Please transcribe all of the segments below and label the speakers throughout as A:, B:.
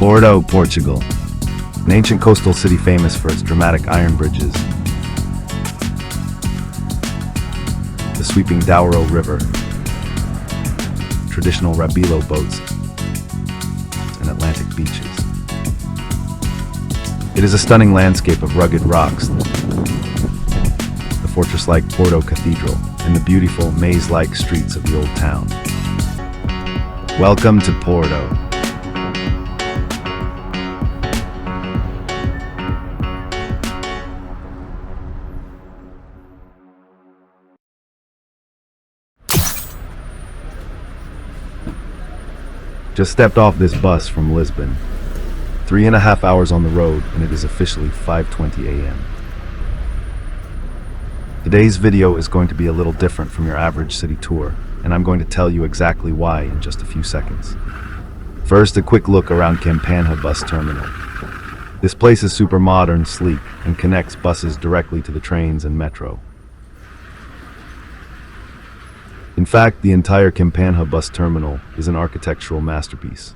A: Porto, Portugal. An ancient coastal city famous for its dramatic iron bridges, the sweeping Douro River, traditional Rabilo boats, and Atlantic beaches. It is a stunning landscape of rugged rocks, the fortress-like Porto Cathedral, and the beautiful maze-like streets of the old town. Welcome to Porto. Just stepped off this bus from Lisbon. 3.5 hours on the road, and it is officially 5:20 a.m. Today's video is going to be a little different from your average city tour, and I'm going to tell you exactly why in just a few seconds. First, a quick look around Campanha bus terminal. This place is super modern, sleek, and connects buses directly to the trains and metro. In fact, the entire Campanha bus terminal is an architectural masterpiece.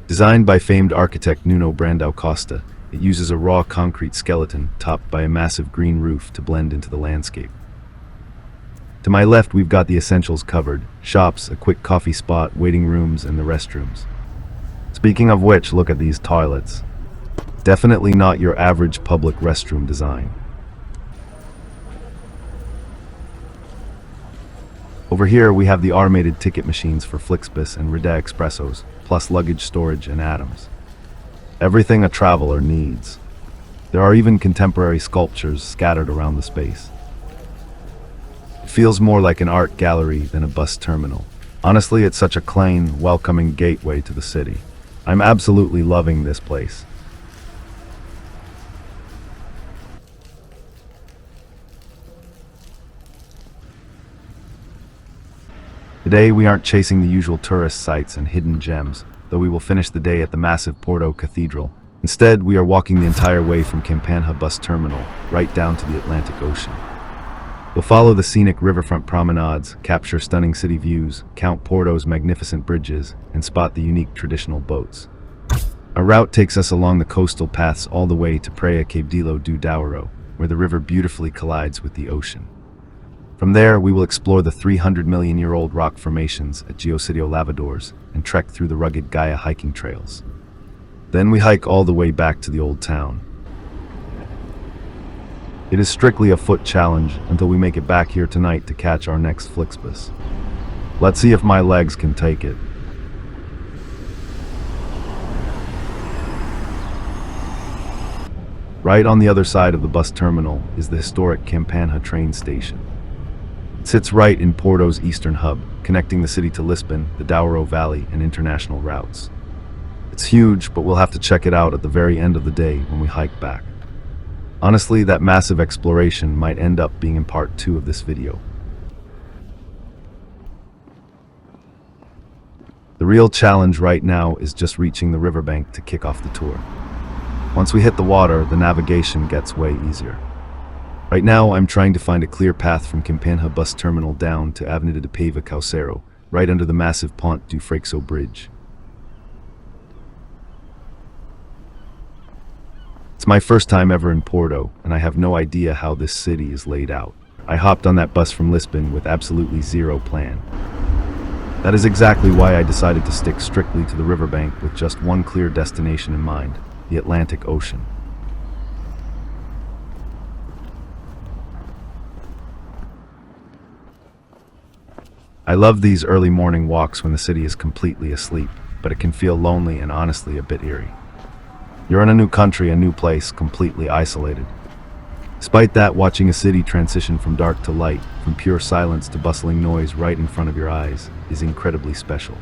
A: Designed by famed architect Nuno Brandão Costa, it uses a raw concrete skeleton topped by a massive green roof to blend into the landscape. To my left, we've got the essentials covered: shops, a quick coffee spot, waiting rooms, and the restrooms. Speaking of which, look at these toilets. Definitely not your average public restroom design. Over here, we have the automated ticket machines for Flixbus and Rida Expressos, plus luggage storage and atoms. Everything a traveler needs. There are even contemporary sculptures scattered around the space. It feels more like an art gallery than a bus terminal. Honestly, it's such a clean, welcoming gateway to the city. I'm absolutely loving this place. Today, we aren't chasing the usual tourist sites and hidden gems, though we will finish the day at the massive Porto Cathedral. Instead, we are walking the entire way from Campanha bus terminal, right down to the Atlantic Ocean. We'll follow the scenic riverfront promenades, capture stunning city views, count Porto's magnificent bridges, and spot the unique traditional boats. Our route takes us along the coastal paths all the way to Praia Cabedelo do Douro, where the river beautifully collides with the ocean. From there, we will explore the 300-million-year-old rock formations at Geocidio Lavadores and trek through the rugged Gaia hiking trails. Then we hike all the way back to the old town. It is strictly a foot challenge until we make it back here tonight to catch our next Flixbus. Let's see if my legs can take it. Right on the other side of the bus terminal is the historic Campanha train station. It sits right in Porto's eastern hub, connecting the city to Lisbon, the Douro Valley, and international routes. It's huge, but we'll have to check it out at the very end of the day when we hike back. Honestly, that massive exploration might end up being in part 2 of this video. The real challenge right now is just reaching the riverbank to kick off the tour. Once we hit the water, the navigation gets way easier. Right now, I'm trying to find a clear path from Campanha bus terminal down to Avenida de Paiva Cauceiro, right under the massive Ponte do Freixo bridge. It's my first time ever in Porto, and I have no idea how this city is laid out. I hopped on that bus from Lisbon with absolutely zero plan. That is exactly why I decided to stick strictly to the riverbank with just one clear destination in mind: the Atlantic Ocean. I love these early morning walks when the city is completely asleep, but it can feel lonely and honestly a bit eerie. You're in a new country, a new place, completely isolated. Despite that, watching a city transition from dark to light, from pure silence to bustling noise right in front of your eyes, is incredibly special.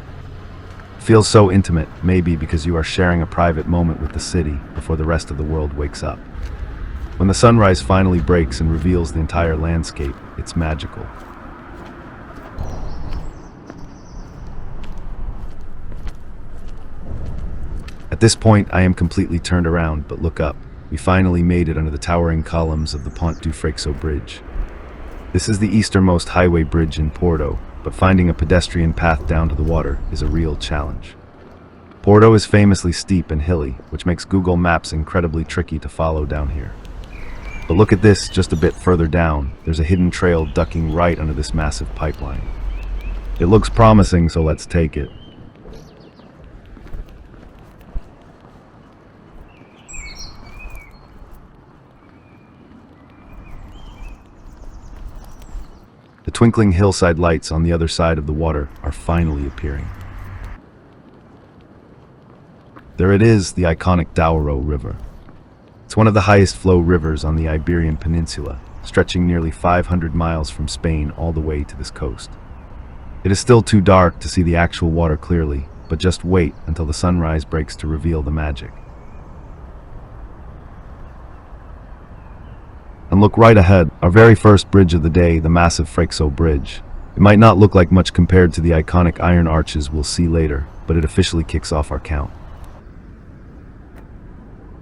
A: It feels so intimate, maybe because you are sharing a private moment with the city before the rest of the world wakes up. When the sunrise finally breaks and reveals the entire landscape, it's magical. At this point, I am completely turned around, but look up. We finally made it under the towering columns of the Ponte do Freixo bridge. This is the easternmost highway bridge in Porto, but finding a pedestrian path down to the water is a real challenge. Porto is famously steep and hilly, which makes Google Maps incredibly tricky to follow down here. But look at this, just a bit further down, there's a hidden trail ducking right under this massive pipeline. It looks promising, so let's take it. The twinkling hillside lights on the other side of the water are finally appearing. There it is, the iconic Douro River. It's one of the highest flow rivers on the Iberian Peninsula, stretching nearly 500 miles from Spain all the way to this coast. It is still too dark to see the actual water clearly, but just wait until the sunrise breaks to reveal the magic. And look right ahead, our very first bridge of the day, the massive Freixo Bridge. It might not look like much compared to the iconic iron arches we'll see later, but it officially kicks off our count.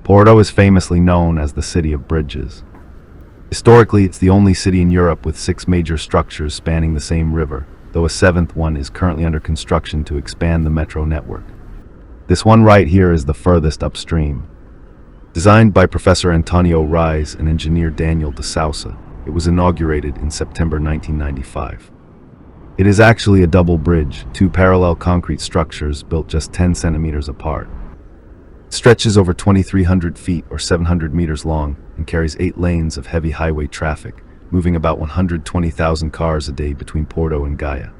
A: Porto is famously known as the City of Bridges. Historically, it's the only city in Europe with 6 major structures spanning the same river, though a 7th one is currently under construction to expand the metro network. This one right here is the furthest upstream. Designed by Professor Antonio Reis and engineer Daniel de Sousa, it was inaugurated in September 1995. It is actually a double bridge, 2 parallel concrete structures built just 10 centimeters apart. It stretches over 2,300 feet or 700 meters long and carries 8 lanes of heavy highway traffic, moving about 120,000 cars a day between Porto and Gaia.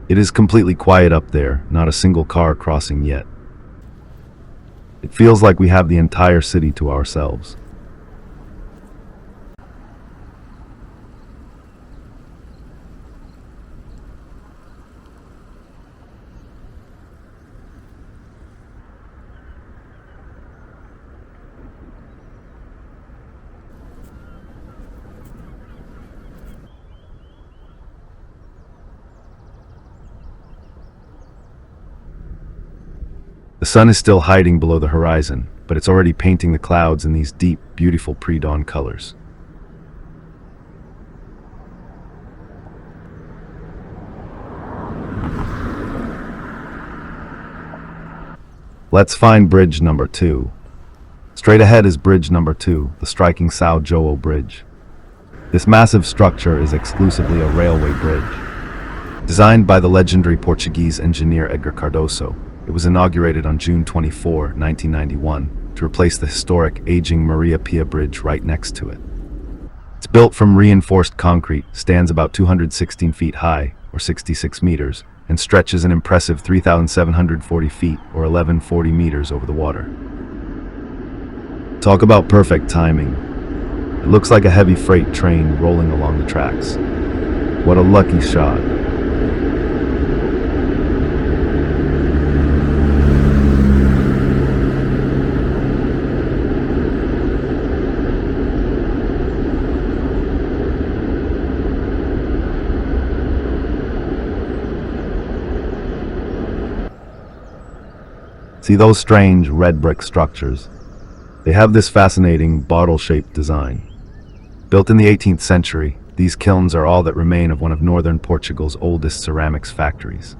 A: It is completely quiet up there, not a single car crossing yet. It feels like we have the entire city to ourselves. The sun is still hiding below the horizon, but it's already painting the clouds in these deep, beautiful pre-dawn colors. Let's find bridge number 2. Straight ahead is bridge number 2, the striking São João Bridge. This massive structure is exclusively a railway bridge. Designed by the legendary Portuguese engineer Edgar Cardoso, it was inaugurated on June 24, 1991, to replace the historic, aging Maria Pia Bridge right next to it. It's built from reinforced concrete, stands about 216 feet high, or 66 meters, and stretches an impressive 3,740 feet, or 1,140 meters over the water. Talk about perfect timing. It looks like a heavy freight train rolling along the tracks. What a lucky shot. See those strange red brick structures? They have this fascinating bottle-shaped design. Built in the 18th century, these kilns are all that remain of one of northern Portugal's oldest ceramics factories.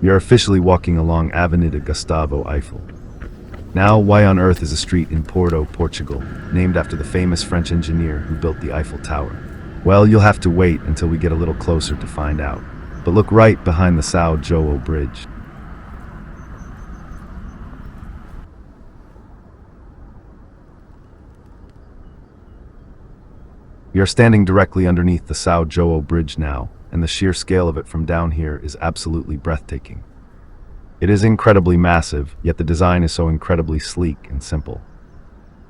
A: We are officially walking along Avenida Gustave Eiffel. Now, why on earth is a street in Porto, Portugal, named after the famous French engineer who built the Eiffel Tower? Well, you'll have to wait until we get a little closer to find out. But look right behind the São João Bridge. We are standing directly underneath the São João Bridge now, and the sheer scale of it from down here is absolutely breathtaking. It is incredibly massive, yet the design is so incredibly sleek and simple.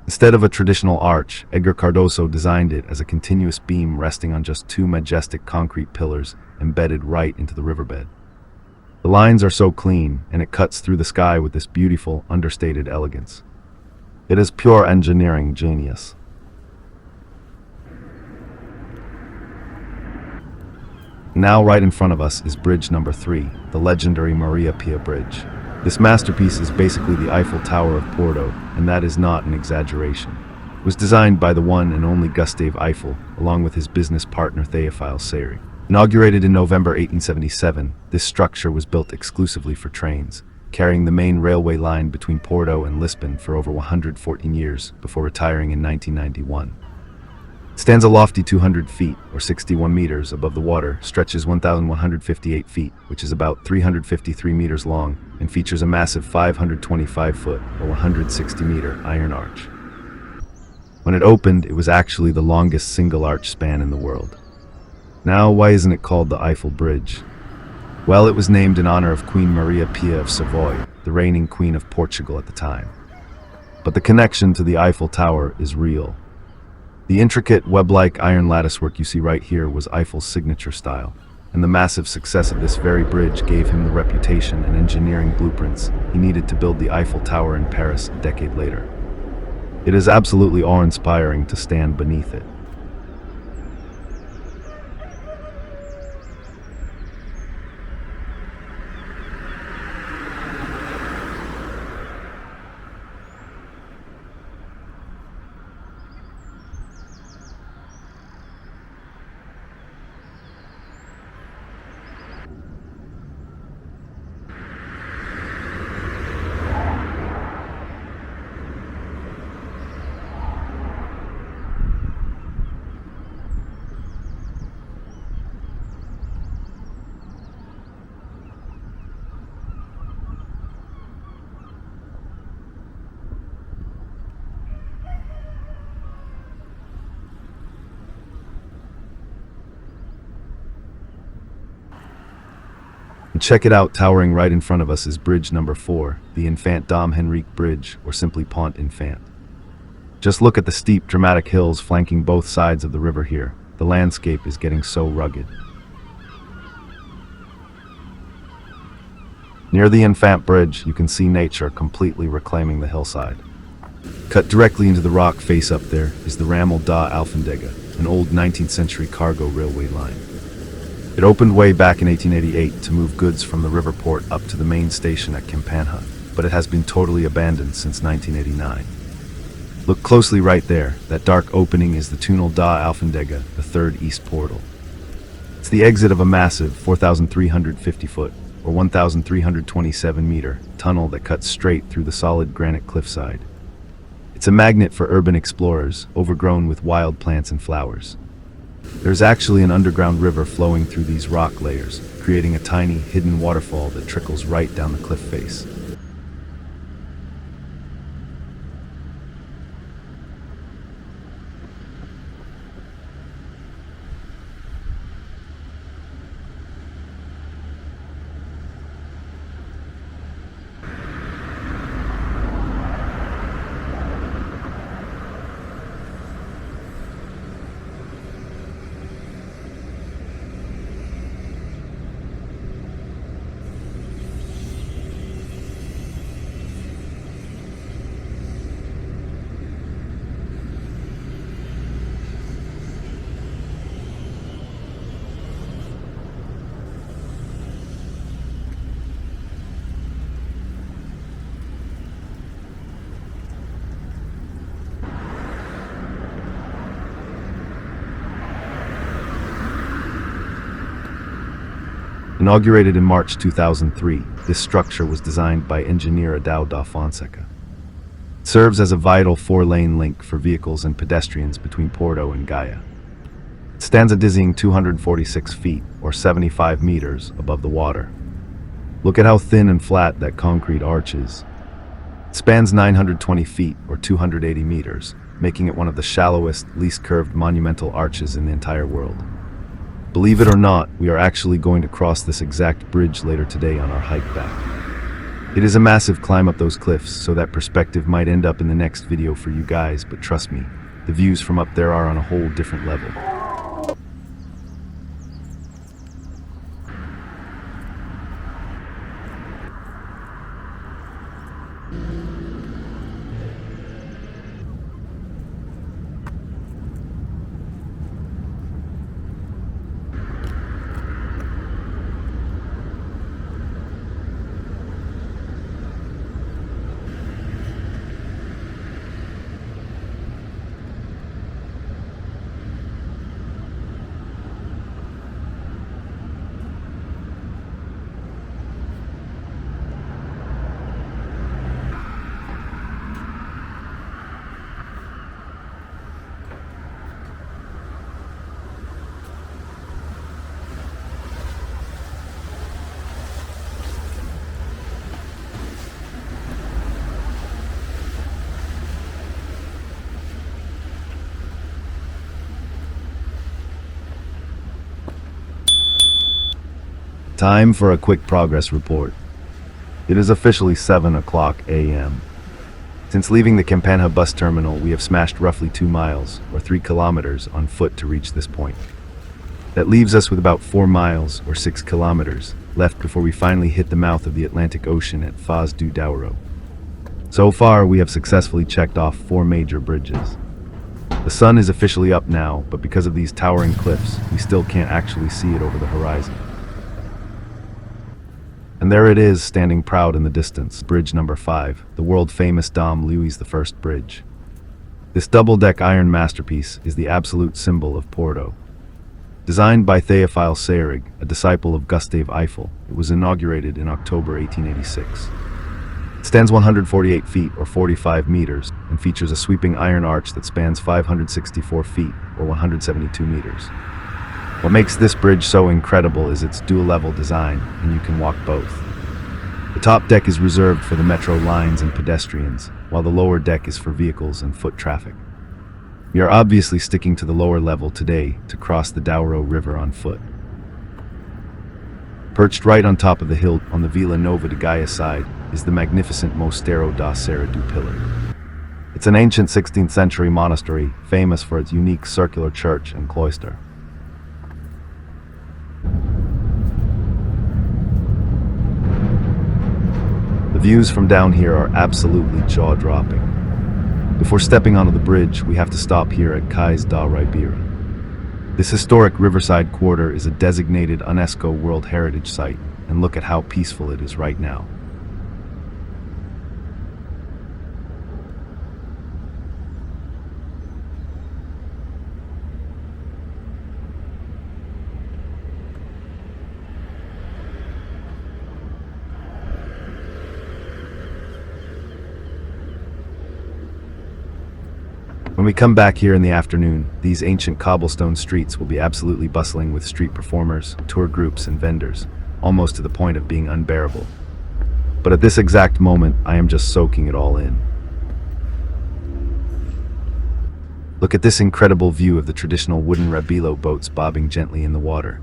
A: Instead of a traditional arch, Edgar Cardoso designed it as a continuous beam resting on just 2 majestic concrete pillars embedded right into the riverbed. The lines are so clean, and it cuts through the sky with this beautiful, understated elegance. It is pure engineering genius. Now right in front of us is bridge number 3, the legendary Maria Pia Bridge. This masterpiece is basically the Eiffel Tower of Porto, and that is not an exaggeration. was designed by the one and only Gustave Eiffel, along with his business partner Théophile Seyri. Inaugurated in November 1877, this structure was built exclusively for trains, carrying the main railway line between Porto and Lisbon for over 114 years before retiring in 1991. It stands a lofty 200 feet, or 61 meters, above the water, stretches 1,158 feet, which is about 353 meters long, and features a massive 525-foot, or 160-meter, iron arch. When it opened, it was actually the longest single-arch span in the world. Now, why isn't it called the Eiffel Bridge? Well, it was named in honor of Queen Maria Pia of Savoy, the reigning queen of Portugal at the time. But the connection to the Eiffel Tower is real. The intricate, web-like iron latticework you see right here was Eiffel's signature style, and the massive success of this very bridge gave him the reputation and engineering blueprints he needed to build the Eiffel Tower in Paris a decade later. It is absolutely awe-inspiring to stand beneath it. And check it out, towering right in front of us is bridge number 4, the Infante Dom Henrique Bridge, or simply Ponte Infante. Just look at the steep, dramatic hills flanking both sides of the river here. The landscape is getting so rugged. Near the Infante Bridge, you can see nature completely reclaiming the hillside. Cut directly into the rock face up there is the Ramal da Alfândega, an old 19th century cargo railway line. It opened way back in 1888 to move goods from the river port up to the main station at Campanha, but it has been totally abandoned since 1989. Look closely right there. That dark opening is the Túnel da Alfândega, the third east portal. It's the exit of a massive 4,350-foot, or 1,327-meter, tunnel that cuts straight through the solid granite cliffside. It's a magnet for urban explorers, overgrown with wild plants and flowers. There's actually an underground river flowing through these rock layers, creating a tiny, hidden waterfall that trickles right down the cliff face. Inaugurated in March 2003, this structure was designed by engineer Adão da Fonseca. It serves as a vital 4-lane link for vehicles and pedestrians between Porto and Gaia. It stands a dizzying 246 feet, or 75 meters, above the water. Look at how thin and flat that concrete arch is. It spans 920 feet, or 280 meters, making it one of the shallowest, least curved monumental arches in the entire world. Believe it or not, we are actually going to cross this exact bridge later today on our hike back. It is a massive climb up those cliffs, so that perspective might end up in the next video for you guys, but trust me, the views from up there are on a whole different level. Time for a quick progress report. It is officially 7 o'clock a.m. Since leaving the Campana bus terminal, we have smashed roughly 2 miles, or 3 kilometers, on foot to reach this point. That leaves us with about 4 miles, or 6 kilometers, left before we finally hit the mouth of the Atlantic Ocean at Foz do Douro. So far, we have successfully checked off 4 major bridges. The sun is officially up now, but because of these towering cliffs, we still can't actually see it over the horizon. And there it is, standing proud in the distance, bridge number 5, the world-famous Dom Luís I Bridge. This double-deck iron masterpiece is the absolute symbol of Porto. Designed by Théophile Seyrig, a disciple of Gustave Eiffel, it was inaugurated in October 1886. It stands 148 feet, or 45 meters, and features a sweeping iron arch that spans 564 feet, or 172 meters. What makes this bridge so incredible is its dual-level design, and you can walk both. The top deck is reserved for the metro lines and pedestrians, while the lower deck is for vehicles and foot traffic. We are obviously sticking to the lower level today to cross the Douro River on foot. Perched right on top of the hill on the Vila Nova de Gaia side is the magnificent Mosteiro da Serra do Pilar. It's an ancient 16th century monastery famous for its unique circular church and cloister. The views from down here are absolutely jaw-dropping. Before stepping onto the bridge, we have to stop here at Cais da Ribeira. This historic riverside quarter is a designated UNESCO World Heritage Site, and look at how peaceful it is right now. When we come back here in the afternoon, these ancient cobblestone streets will be absolutely bustling with street performers, tour groups, and vendors, almost to the point of being unbearable. But at this exact moment, I am just soaking it all in. Look at this incredible view of the traditional wooden rabilo boats bobbing gently in the water.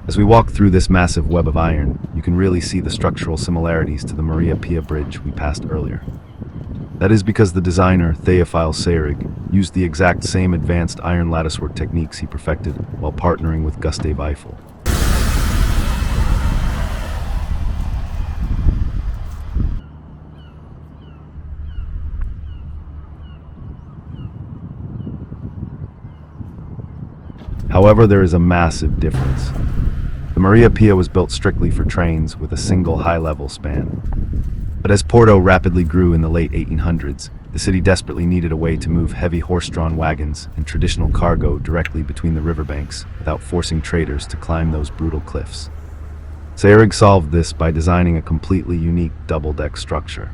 A: As we walk through this massive web of iron, you can really see the structural similarities to the Maria Pia Bridge we passed earlier. That is because the designer, Théophile Seyrig, used the exact same advanced iron latticework techniques he perfected while partnering with Gustave Eiffel. However, there is a massive difference. The Maria Pia was built strictly for trains with a single high-level span. But as Porto rapidly grew in the late 1800s, the city desperately needed a way to move heavy horse-drawn wagons and traditional cargo directly between the riverbanks without forcing traders to climb those brutal cliffs. Seyrig solved this by designing a completely unique double-deck structure.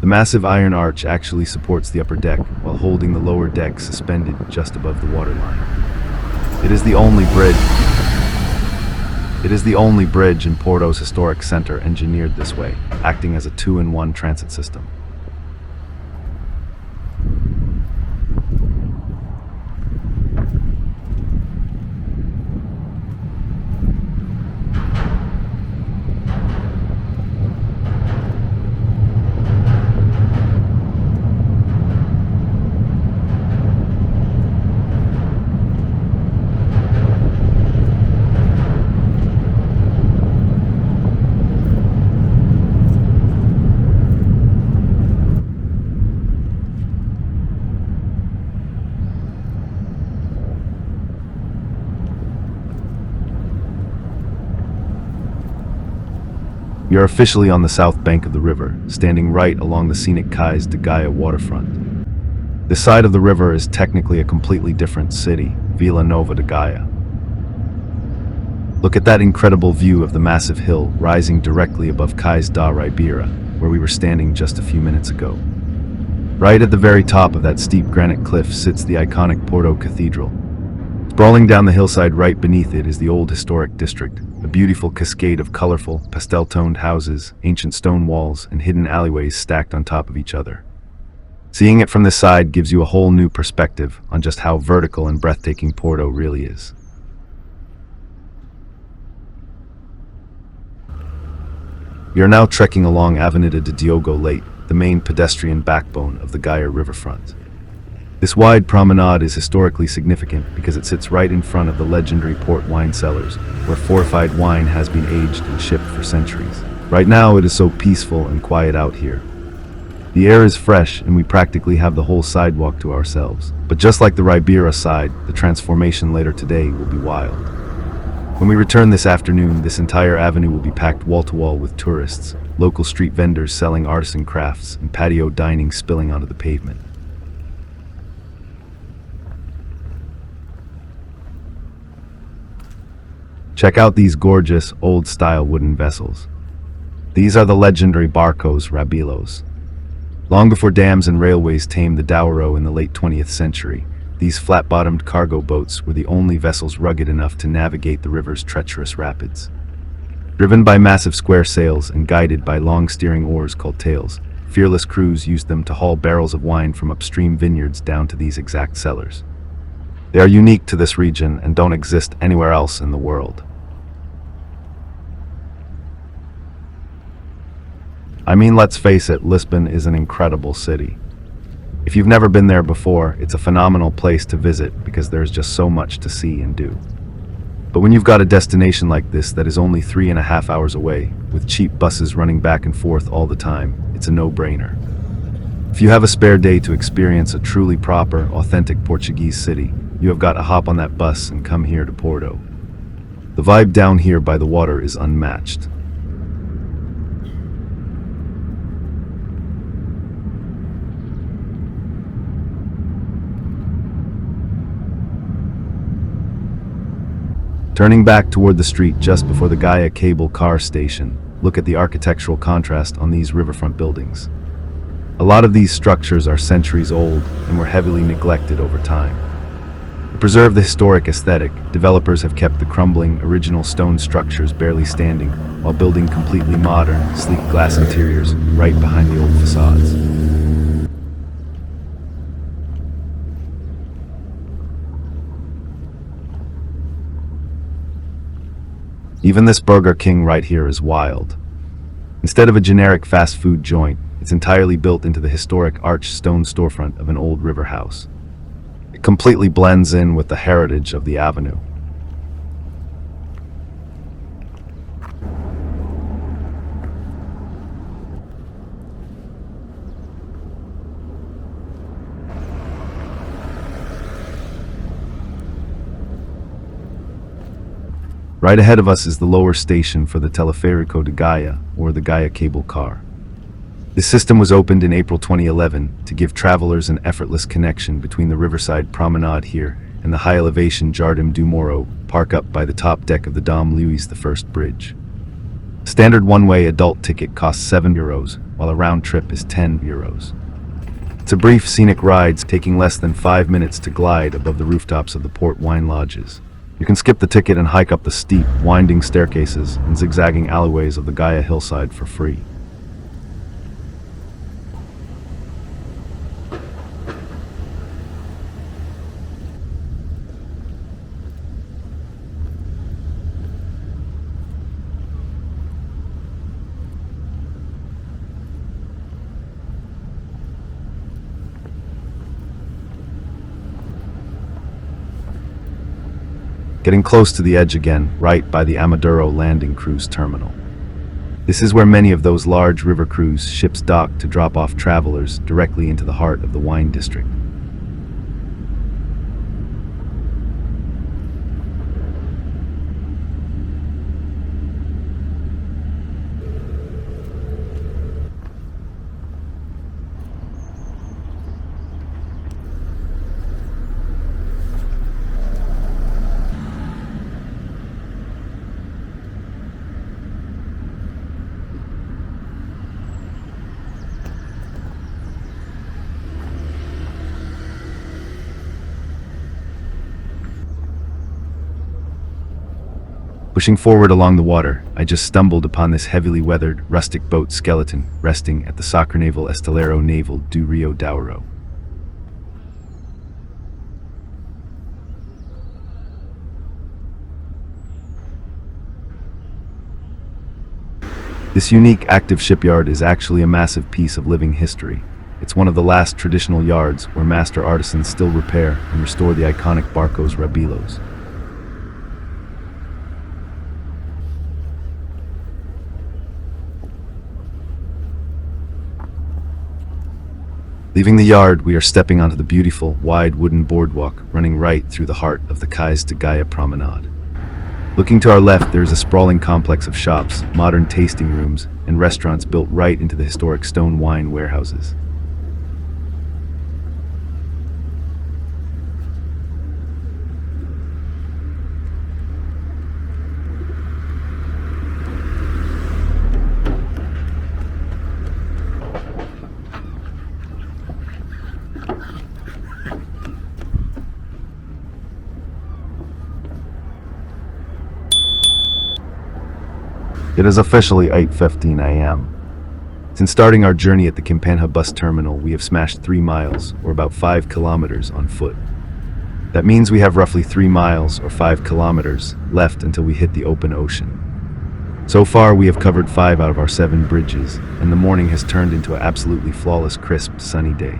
A: The massive iron arch actually supports the upper deck while holding the lower deck suspended just above the waterline. It is the only bridge. It is the only bridge in Porto's historic center engineered this way, acting as a two-in-one transit system. We are officially on the south bank of the river, standing right along the scenic Cais de Gaia waterfront. This side of the river is technically a completely different city, Vila Nova de Gaia. Look at that incredible view of the massive hill rising directly above Cais da Ribeira, where we were standing just a few minutes ago. Right at the very top of that steep granite cliff sits the iconic Porto Cathedral. Sprawling down the hillside right beneath it is the old historic district, a beautiful cascade of colorful, pastel-toned houses, ancient stone walls, and hidden alleyways stacked on top of each other. Seeing it from this side gives you a whole new perspective on just how vertical and breathtaking Porto really is. We are now trekking along Avenida de Diogo Leite, the main pedestrian backbone of the Gaia riverfront. This wide promenade is historically significant because it sits right in front of the legendary port wine cellars, where fortified wine has been aged and shipped for centuries. Right now it is so peaceful and quiet out here. The air is fresh and we practically have the whole sidewalk to ourselves. But just like the Ribeira side, the transformation later today will be wild. When we return this afternoon, this entire avenue will be packed wall-to-wall with tourists, local street vendors selling artisan crafts, and patio dining spilling onto the pavement. Check out these gorgeous, old-style wooden vessels. These are the legendary barcos rabilos. Long before dams and railways tamed the Douro in the late 20th century, these flat-bottomed cargo boats were the only vessels rugged enough to navigate the river's treacherous rapids. Driven by massive square sails and guided by long steering oars called tails, fearless crews used them to haul barrels of wine from upstream vineyards down to these exact cellars. They are unique to this region and don't exist anywhere else in the world. I mean, let's face it, Lisbon is an incredible city. If you've never been there before, it's a phenomenal place to visit because there's just so much to see and do. But when you've got a destination like this that is only 3.5 hours away, with cheap buses running back and forth all the time, it's a no-brainer. If you have a spare day to experience a truly proper, authentic Portuguese city, you have got to hop on that bus and come here to Porto. The vibe down here by the water is unmatched. Turning back toward the street just before the Gaia cable car station, look at the architectural contrast on these riverfront buildings. A lot of these structures are centuries old and were heavily neglected over time. To preserve the historic aesthetic, developers have kept the crumbling, original stone structures barely standing while building completely modern, sleek glass interiors right behind the old facades. Even this Burger King right here is wild. Instead of a generic fast food joint, it's entirely built into the historic arched stone storefront of an old river house. It completely blends in with the heritage of the avenue. Right ahead of us is the lower station for the Teleférico de Gaia, or the Gaia cable car. This system was opened in April 2011 to give travelers an effortless connection between the riverside promenade here and the high-elevation Jardim do Moro park up by the top deck of the Dom Luís I bridge. Standard one-way adult ticket costs €7, while a round trip is €10. It's a brief scenic ride taking less than 5 minutes to glide above the rooftops of the port wine lodges. You can skip the ticket and hike up the steep, winding staircases and zigzagging alleyways of the Gaia hillside for free. Getting close to the edge again, right by the Amaduro landing cruise terminal. This is where many of those large river cruise ships dock to drop off travelers directly into the heart of the wine district. Pushing forward along the water, I just stumbled upon this heavily weathered, rustic boat skeleton resting at the Sacronaval Estelero Naval do Rio Douro. This unique active shipyard is actually a massive piece of living history. It's one of the last traditional yards where master artisans still repair and restore the iconic barcos rabilos. Leaving the yard, we are stepping onto the beautiful, wide wooden boardwalk running right through the heart of the Cais de Gaia promenade. Looking to our left, there is a sprawling complex of shops, modern tasting rooms, and restaurants built right into the historic stone wine warehouses. It is officially 8:15 a.m. Since starting our journey at the Campanha bus terminal, we have smashed 3 miles, or about 5 kilometers, on foot. That means we have roughly 3 miles, or 5 kilometers, left until we hit the open ocean. So far, we have covered 5 out of our 7 bridges, and the morning has turned into an absolutely flawless, crisp, sunny day.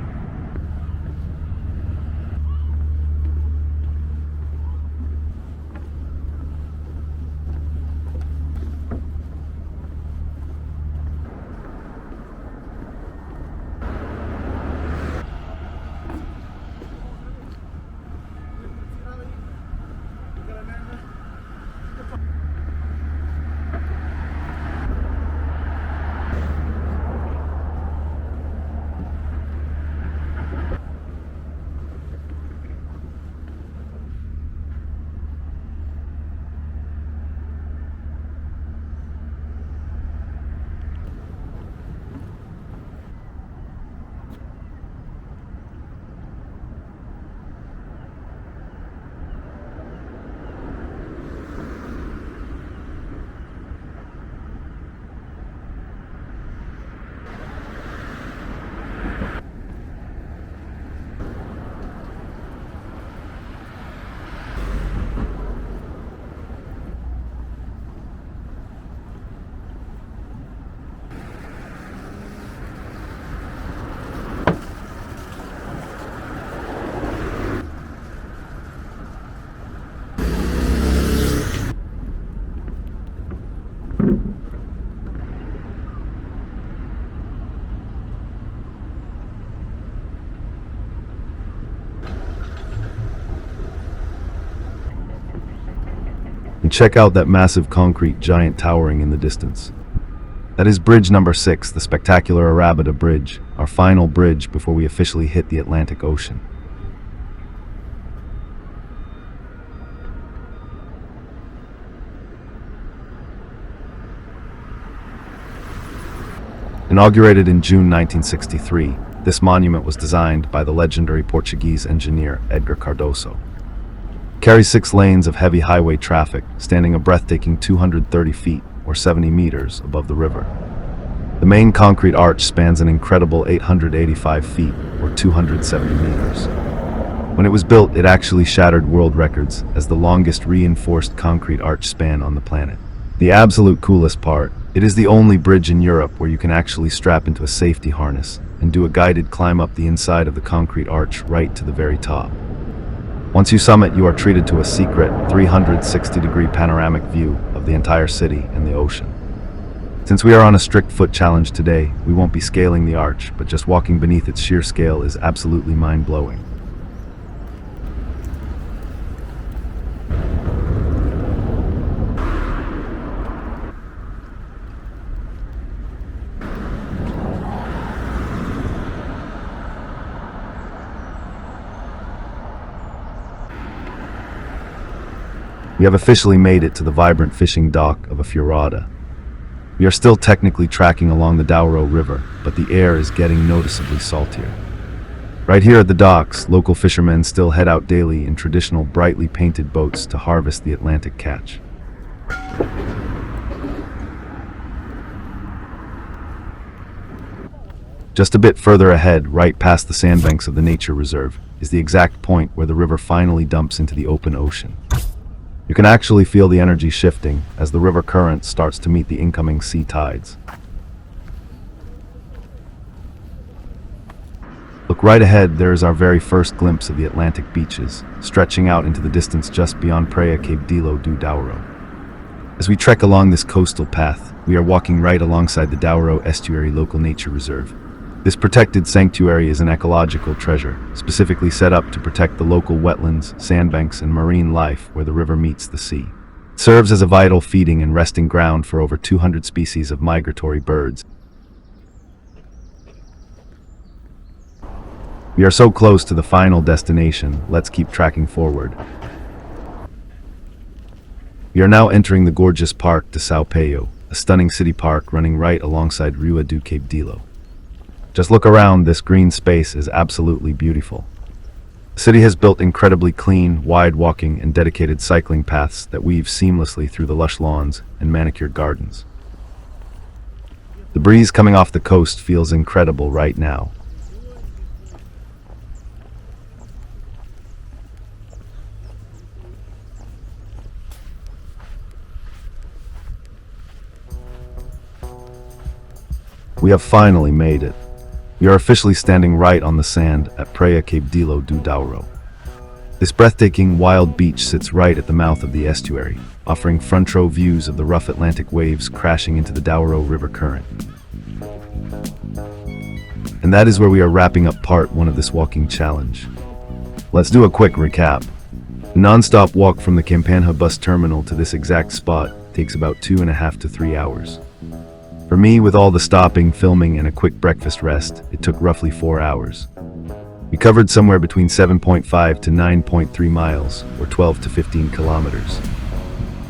A: And check out that massive concrete giant towering in the distance. That is bridge number 6, the spectacular Arrábida bridge, our final bridge before we officially hit the Atlantic Ocean. Inaugurated in June 1963, this monument was designed by the legendary Portuguese engineer Edgar Cardoso. carries 6 lanes of heavy highway traffic, standing a breathtaking 230 feet, or 70 meters, above the river. The main concrete arch spans an incredible 885 feet, or 270 meters. When it was built, it actually shattered world records as the longest reinforced concrete arch span on the planet. The absolute coolest part, it is the only bridge in Europe where you can actually strap into a safety harness and do a guided climb up the inside of the concrete arch right to the very top. Once you summit, you are treated to a secret 360-degree panoramic view of the entire city and the ocean. Since we are on a strict foot challenge today, we won't be scaling the arch, but just walking beneath its sheer scale is absolutely mind-blowing. We have officially made it to the vibrant fishing dock of Arrábida. We are still technically tracking along the Douro River, but the air is getting noticeably saltier. Right here at the docks, local fishermen still head out daily in traditional brightly painted boats to harvest the Atlantic catch. Just a bit further ahead, right past the sandbanks of the nature reserve, is the exact point where the river finally dumps into the open ocean. You can actually feel the energy shifting as the river current starts to meet the incoming sea tides. Look right ahead, there is our very first glimpse of the Atlantic beaches, stretching out into the distance just beyond Praia Capdelo do Douro. As we trek along this coastal path, we are walking right alongside the Douro Estuary Local Nature Reserve. This protected sanctuary is an ecological treasure, specifically set up to protect the local wetlands, sandbanks, and marine life where the river meets the sea. It serves as a vital feeding and resting ground for over 200 species of migratory birds. We are so close to the final destination, let's keep tracking forward. We are now entering the gorgeous Parque de São Paulo, a stunning city park running right alongside Rua do Capdelo. Just look around, this green space is absolutely beautiful. The city has built incredibly clean, wide walking and dedicated cycling paths that weave seamlessly through the lush lawns and manicured gardens. The breeze coming off the coast feels incredible right now. We have finally made it. We are officially standing right on the sand at Praia Capdelo do Douro. This breathtaking wild beach sits right at the mouth of the estuary, offering front row views of the rough Atlantic waves crashing into the Douro River current. And that is where we are wrapping up part 1 of this walking challenge. Let's do a quick recap. The non-stop walk from the Campanha bus terminal to this exact spot takes about 2.5 to 3 hours. For me, with all the stopping, filming, and a quick breakfast rest, it took roughly 4 hours. We covered somewhere between 7.5 to 9.3 miles, or 12 to 15 kilometers.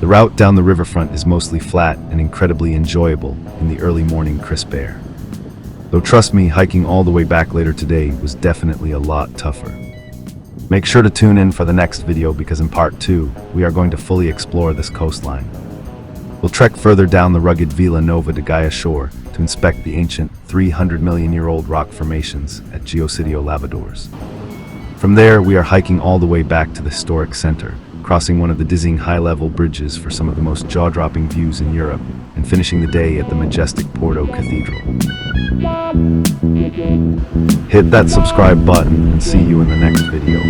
A: The route down the riverfront is mostly flat and incredibly enjoyable in the early morning crisp air. Though trust me, hiking all the way back later today was definitely a lot tougher. Make sure to tune in for the next video because in part 2, we are going to fully explore this coastline. We'll trek further down the rugged Vila Nova de Gaia shore to inspect the ancient 300-million-year-old rock formations at Geocidio Lavadores. From there, we are hiking all the way back to the historic center, crossing one of the dizzying high-level bridges for some of the most jaw-dropping views in Europe, and finishing the day at the majestic Porto Cathedral. Hit that subscribe button and see you in the next video.